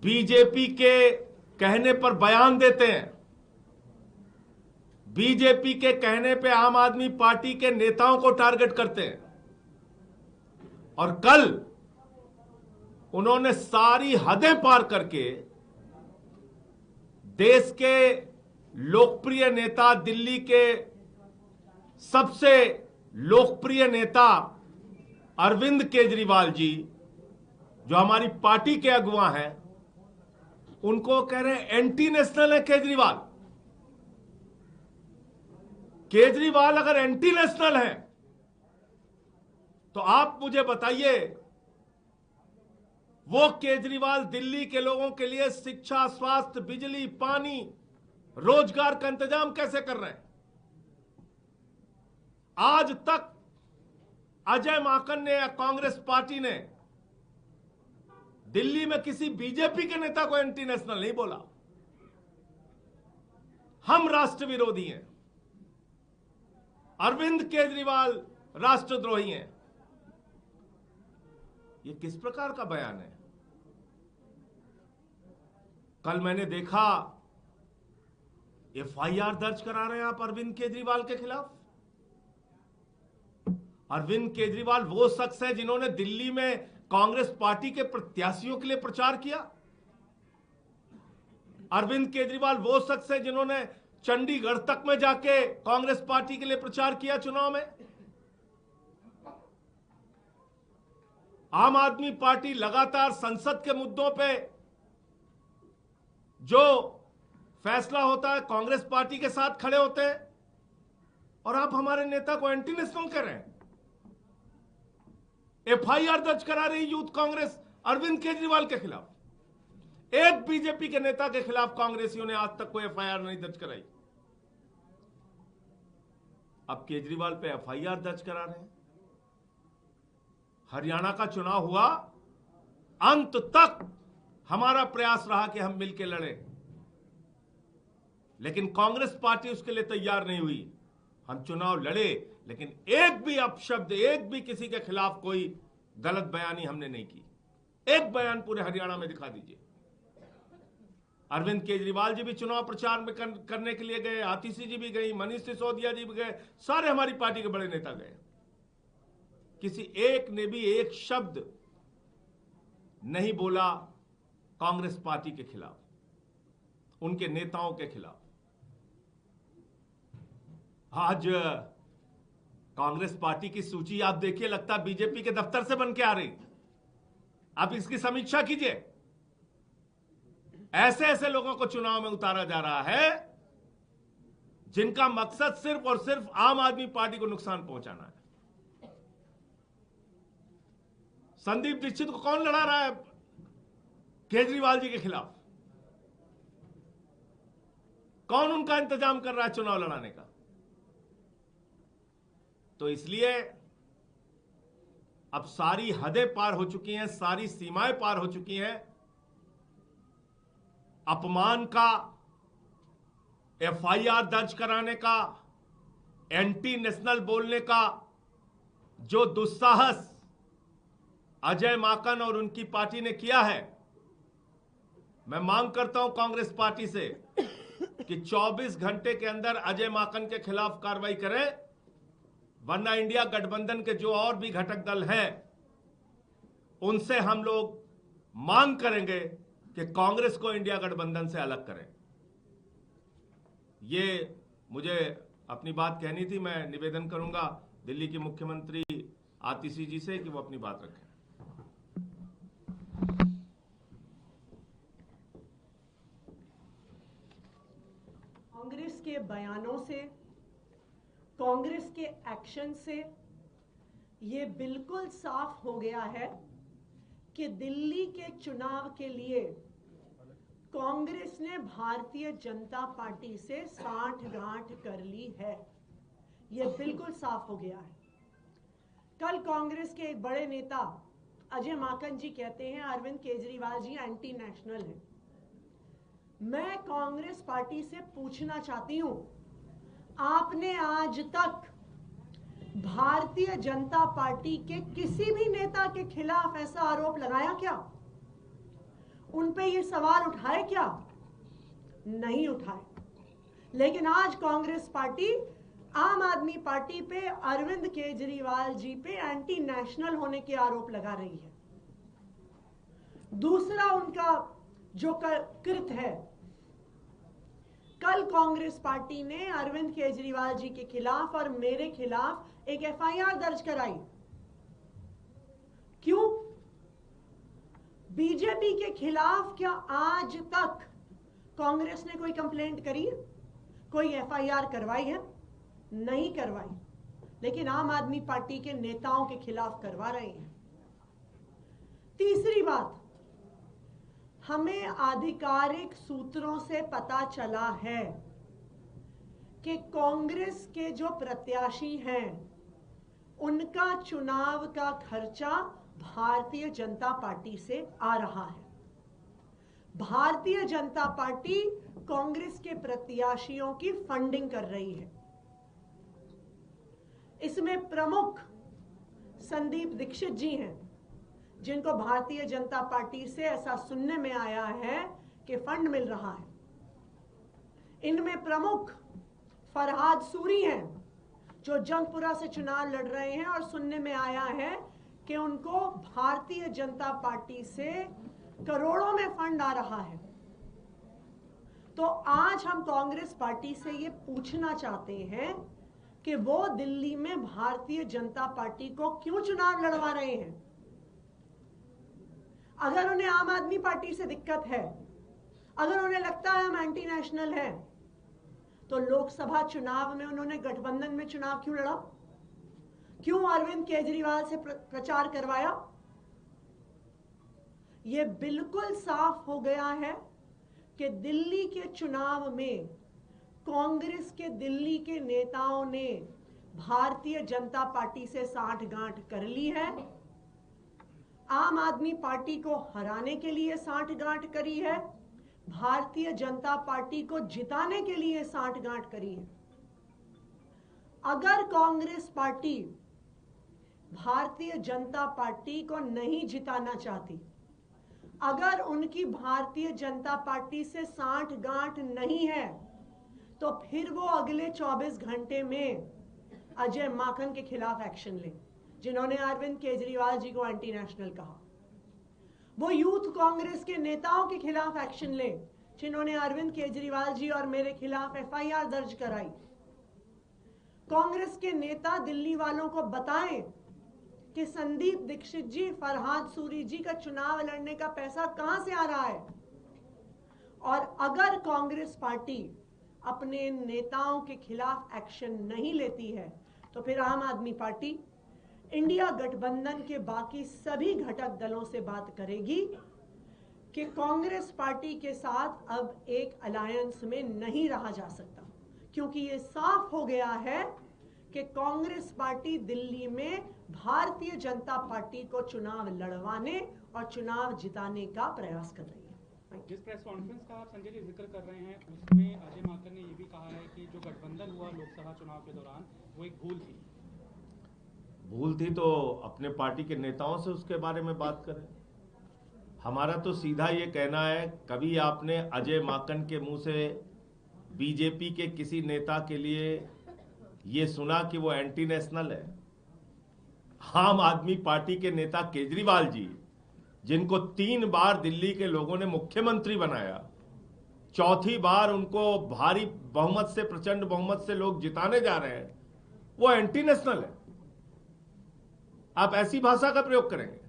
BJP के कहने पर बयान देते हैं, बीजेपी के कहने पे आम आदमी पार्टी के नेताओं को टारगेट करते हैं। और कल उन्होंने सारी हदें पार करके देश के लोकप्रिय नेता, दिल्ली के सबसे लोकप्रिय नेता अरविंद केजरीवाल जी, जो हमारी पार्टी के अगुवा हैं, उनको कह रहे हैं एंटी नेशनल है केजरीवाल। केजरीवाल अगर एंटी नेशनल है तो आप मुझे बताइए, वो केजरीवाल दिल्ली के लोगों के लिए शिक्षा, स्वास्थ्य, बिजली, पानी, रोजगार का इंतजाम कैसे कर रहे हैं? आज तक अजय माकन ने या कांग्रेस पार्टी ने दिल्ली में किसी बीजेपी के नेता को एंटी नेशनल नहीं बोला। हम राष्ट्र विरोधी हैं, अरविंद केजरीवाल राष्ट्रद्रोही हैं। यह किस प्रकार का बयान है? कल मैंने देखा एफआईआर दर्ज करा रहे हैं आप अरविंद केजरीवाल के खिलाफ। अरविंद केजरीवाल वो शख्स है जिन्होंने दिल्ली में कांग्रेस पार्टी के प्रत्याशियों के लिए प्रचार किया। अरविंद केजरीवाल वो शख्स है जिन्होंने चंडीगढ़ तक में जाके कांग्रेस पार्टी के लिए प्रचार किया चुनाव में। आम आदमी पार्टी लगातार संसद के मुद्दों पे जो फैसला होता है कांग्रेस पार्टी के साथ खड़े होते हैं, और आप हमारे नेता को एंटी नेशनल कर रहे हैं। एफआईआर दर्ज करा रही यूथ कांग्रेस अरविंद केजरीवाल के खिलाफ। एक बीजेपी के नेता के खिलाफ कांग्रेसियों ने आज तक कोई एफआईआर नहीं दर्ज कराई। अब केजरीवाल पे एफआईआर दर्ज करा रहे हैं। हरियाणा का चुनाव हुआ, अंत तक हमारा प्रयास रहा कि हम मिलकर लड़ें, लेकिन कांग्रेस पार्टी उसके लिए तैयार नहीं हुई। हम चुनाव लड़े, लेकिन एक भी अपशब्द, एक भी किसी के खिलाफ कोई गलत बयानी हमने नहीं की। एक बयान पूरे हरियाणा में दिखा दीजिए। अरविंद केजरीवाल जी भी चुनाव प्रचार में करने के लिए गए, आतिशी जी भी गई, मनीष सिसोदिया जी भी गए, सारे हमारी पार्टी के बड़े नेता गए। किसी एक ने भी एक शब्द नहीं बोला कांग्रेस पार्टी के खिलाफ, उनके नेताओं के खिलाफ। आज कांग्रेस पार्टी की सूची आप देखिए, लगता है बीजेपी के दफ्तर से बन के आ रही। आप इसकी समीक्षा कीजिए। ऐसे ऐसे लोगों को चुनाव में उतारा जा रहा है जिनका मकसद सिर्फ और सिर्फ आम आदमी पार्टी को नुकसान पहुंचाना है। संदीप दीक्षित को कौन लड़ा रहा है केजरीवाल जी के खिलाफ? कौन उनका इंतजाम कर रहा है चुनाव लड़ाने का? तो इसलिए अब सारी हदें पार हो चुकी हैं, सारी सीमाएं पार हो चुकी हैं। अपमान का, एफआईआर दर्ज कराने का, एंटी नेशनल बोलने का जो दुस्साहस अजय माकन और उनकी पार्टी ने किया है, मैं मांग करता हूं कांग्रेस पार्टी से कि 24 घंटे के अंदर अजय माकन के खिलाफ कार्रवाई करें, वरना इंडिया गठबंधन के जो और भी घटक दल हैं उनसे हम लोग मांग करेंगे कि कांग्रेस को इंडिया गठबंधन से अलग करें। ये मुझे अपनी बात कहनी थी। मैं निवेदन करूंगा दिल्ली की मुख्यमंत्री आतिशी जी से कि वो अपनी बात रखें। कांग्रेस के बयानों से, कांग्रेस के एक्शन से ये बिल्कुल साफ हो गया है कि दिल्ली के चुनाव के लिए कांग्रेस ने भारतीय जनता पार्टी से सांठगांठ कर ली है। ये बिल्कुल साफ हो गया है। कल कांग्रेस के एक बड़े नेता अजय माकन जी कहते हैं अरविंद केजरीवाल जी एंटी नेशनल हैं। मैं कांग्रेस पार्टी से पूछना चाहती हूं, आपने आज तक भारतीय जनता पार्टी के किसी भी नेता के खिलाफ ऐसा आरोप लगाया क्या? उन पे ये सवाल उठाए क्या? नहीं उठाए। लेकिन आज कांग्रेस पार्टी आम आदमी पार्टी पे, अरविंद केजरीवाल जी पे एंटी नेशनल होने के आरोप लगा रही है। दूसरा उनका जो कृत है, कल कांग्रेस पार्टी ने अरविंद केजरीवाल जी के खिलाफ और मेरे खिलाफ एक एफआईआर दर्ज कराई। क्यों? बीजेपी के खिलाफ क्या आज तक कांग्रेस ने कोई कंप्लेंट करी है, कोई एफआईआर करवाई है? नहीं करवाई। लेकिन आम आदमी पार्टी के नेताओं के खिलाफ करवा रहे हैं। तीसरी बात, हमें आधिकारिक सूत्रों से पता चला है कि कांग्रेस के जो प्रत्याशी हैं उनका चुनाव का खर्चा भारतीय जनता पार्टी से आ रहा है। भारतीय जनता पार्टी कांग्रेस के प्रत्याशियों की फंडिंग कर रही है। इसमें प्रमुख संदीप दीक्षित जी हैं, जिनको भारतीय जनता पार्टी से ऐसा सुनने में आया है कि फंड मिल रहा है। इनमें प्रमुख फरहाद सूरी हैं, जो जंगपुरा से चुनाव लड़ रहे हैं और सुनने में आया है कि उनको भारतीय जनता पार्टी से करोड़ों में फंड आ रहा है। तो आज हम कांग्रेस पार्टी से ये पूछना चाहते हैं कि वो दिल्ली में भारतीय जनता पार्टी को क्यों चुनाव लड़वा रहे हैं? अगर उन्हें आम आदमी पार्टी से दिक्कत है, अगर उन्हें लगता है हम एंटी नेशनल हैं, तो लोकसभा चुनाव में उन्होंने गठबंधन में चुनाव क्यों लड़ा? क्यों अरविंद केजरीवाल से प्रचार करवाया? यह बिल्कुल साफ हो गया है कि दिल्ली के चुनाव में कांग्रेस के दिल्ली के नेताओं ने भारतीय जनता पार्टी से साठगांठ कर ली है। आम आदमी पार्टी को हराने के लिए साठगांठ करी है, भारतीय जनता पार्टी को जिताने के लिए साठगांठ करी है। अगर कांग्रेस पार्टी भारतीय जनता पार्टी को नहीं जिताना चाहती, अगर उनकी भारतीय जनता पार्टी से साठगांठ नहीं है, तो फिर वो अगले 24 घंटे में अजय माकन के खिलाफ एक्शन ले, जिन्होंने अरविंद केजरीवाल जी को एंटी नेशनल कहा। वो यूथ कांग्रेस के नेताओं के खिलाफ एक्शन ले, जिन्होंने अरविंद केजरीवाल जी और मेरे खिलाफ एफआईआर दर्ज कराई। कांग्रेस के नेता दिल्ली वालों को बताएं कि संदीप दीक्षित जी, फरहाद सूरी जी का चुनाव लड़ने का पैसा कहां से आ रहा है। और अगर कांग्रेस पार्टी अपने नेताओं के खिलाफ एक्शन नहीं लेती है, तो फिर आम आदमी पार्टी इंडिया गठबंधन के बाकी सभी घटक दलों से बात करेगी कि कांग्रेस पार्टी के साथ अब एक अलायंस में नहीं रहा जा सकता, क्योंकि ये साफ हो गया है कि कांग्रेस पार्टी दिल्ली में भारतीय जनता पार्टी को चुनाव लड़वाने और चुनाव जिताने का प्रयास कर रही है। जिस प्रेस कॉन्फ्रेंस का आप संजय जी जिक्र कर रहे हैं, उसमें अजय माकन ने ये भी कहा है कि जो गठबंधन हुआ लोकसभा चुनाव के दौरान वो एक भूल थी। भूल थी तो अपने पार्टी के नेताओं से उसके बारे में बात करें। हमारा तो सीधा ये कहना है, कभी आपने अजय माकन के मुंह से बीजेपी के किसी नेता के लिए ये सुना कि वो एंटी नेशनल है? आम आदमी पार्टी के नेता केजरीवाल जी, जिनको 3 बार दिल्ली के लोगों ने मुख्यमंत्री बनाया, चौथी बार उनको भारी बहुमत से, प्रचंड बहुमत से लोग जिताने जा रहे हैं, वो एंटी नेशनल है? आप ऐसी भाषा का प्रयोग करेंगे?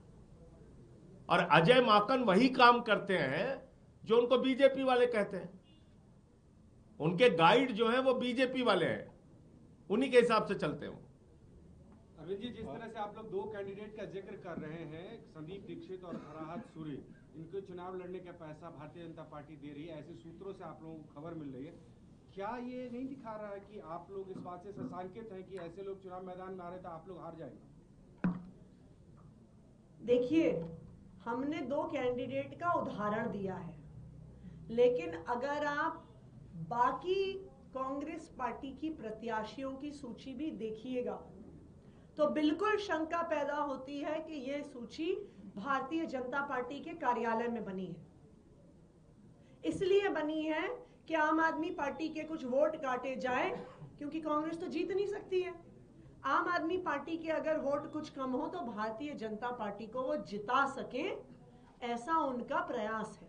और अजय माकन वही काम करते हैं जो उनको बीजेपी वाले कहते हैं। उनके गाइड जो हैं वो बीजेपी वाले हैं, उन्हीं के हिसाब से चलते हैं। अरविंद जी, जिस तरह से आप लोग 2 कैंडिडेट का जिक्र कर रहे हैं, संदीप दीक्षित और फरहाद सूरी, इनको चुनाव लड़ने का पैसा भारतीय जनता पार्टी दे रही है, ऐसे सूत्रों से आप लोगों को खबर मिल रही है। क्या ये नहीं दिखा रहा है कि आप लोग इस बात से सशंकित हैं कि ऐसे लोग चुनाव मैदान में आ रहे तो आप लोग हार जाएंगे? देखिए, हमने 2 कैंडिडेट का उदाहरण दिया है, लेकिन अगर आप बाकी कांग्रेस पार्टी की प्रत्याशियों की सूची भी देखिएगा तो बिल्कुल शंका पैदा होती है कि यह सूची भारतीय जनता पार्टी के कार्यालय में बनी है। बनी है कि आम आदमी पार्टी के कुछ वोट काटे जाए, क्योंकि कांग्रेस तो जीत नहीं सकती है। आम आदमी पार्टी के अगर वोट कुछ कम हो तो भारतीय जनता पार्टी को वो जिता सके, ऐसा उनका प्रयास है।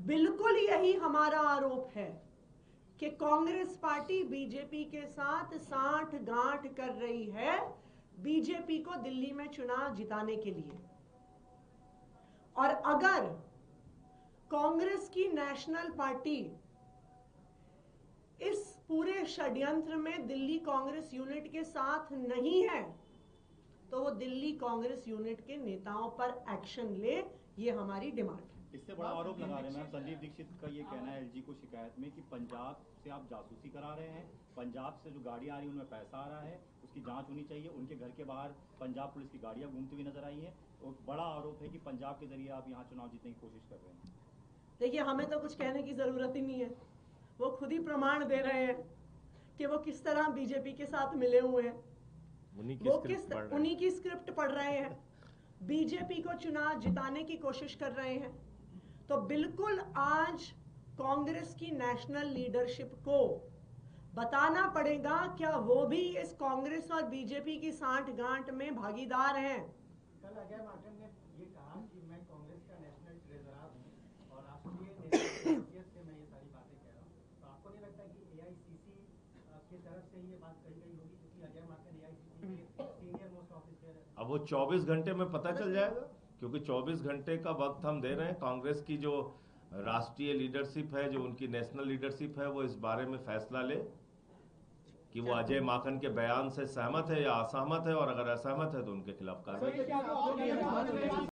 बिल्कुल यही हमारा आरोप है कि कांग्रेस पार्टी बीजेपी के साथ सांठ-गांठ कर रही है बीजेपी को दिल्ली में चुनाव जिताने के लिए। और अगर कांग्रेस की नेशनल पार्टी इस पूरे षड्यंत्र में दिल्ली कांग्रेस यूनिट के साथ नहीं है तो वो दिल्ली कांग्रेस यूनिट के नेताओं पर एक्शन ले, ये हमारी डिमांड है। इससे बड़ा आरोप लगा रहे हैं मैम, संदीप दीक्षित का ये कहना है एलजी को शिकायत में कि पंजाब से आप जासूसी करा रहे हैं, पंजाब से जो गाड़ियां आ रही हैं उनमें पैसा आ रहा है, उसकी जांच होनी चाहिए। उनके घर के बाहर पंजाब पुलिस की गाड़ियां घूमती हुई नजर आई हैं। और बड़ा आरोप है कि पंजाब के जरिए आप यहाँ चुनाव जीतने की कोशिश कर रहे हैं। देखिए, हमें तो कुछ कहने की जरूरत ही नहीं है, वो खुद ही प्रमाण दे रहे हैं कि वो किस तरह बीजेपी के साथ मिले हुए हैं। उन्हीं की स्क्रिप्ट पढ़ रहे हैं, बीजेपी को चुनाव जिताने की कोशिश कर रहे हैं। तो बिल्कुल आज कांग्रेस की नेशनल लीडरशिप को बताना पड़ेगा क्या वो भी इस कांग्रेस और बीजेपी की सांठ-गांठ में भागीदार हैं। कल अजय माकन ने ये कहा कि मैं कांग्रेस का नेशनल ट्रेजरर हूं और राष्ट्रीय नेता से मैं ये सारी बातें कह रहा हूं। तो आपको नहीं लगता कि एआईसीसी की तरफ से ये बात कही गई होगी, क्योंकि अजय माकन एआईसीसी के सीनियर मोस्ट ऑफिसर है। अब वो 24 घंटे में पता चल जाएगा, क्योंकि 24 घंटे का वक्त हम दे रहे हैं। कांग्रेस की जो राष्ट्रीय लीडरशिप है, जो उनकी नेशनल लीडरशिप है, वो इस बारे में फैसला ले कि वो अजय माकन के बयान से सहमत है या असहमत है, और अगर असहमत है तो उनके खिलाफ कार्रवाई।